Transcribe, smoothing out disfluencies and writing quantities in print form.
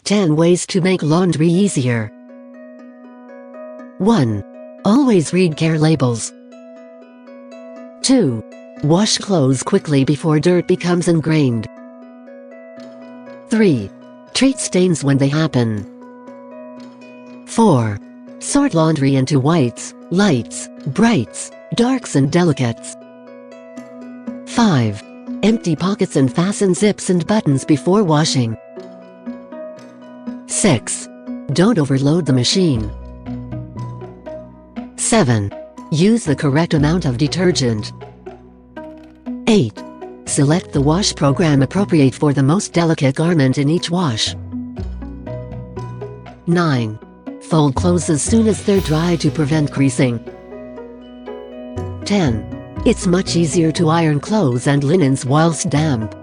10 ways to make laundry easier. 1. Always read care labels. 2. Wash clothes quickly before dirt becomes ingrained. 3. Treat stains when they happen. 4. Sort laundry into whites, lights, brights, darks and delicates. 5. Empty pockets and fasten zips and buttons before washing. 6. Don't overload the machine. 7. Use the correct amount of detergent. 8. Select the wash program appropriate for the most delicate garment in each wash. 9. Fold clothes as soon as they're dry to prevent creasing. 10. It's much easier to iron clothes and linens whilst damp.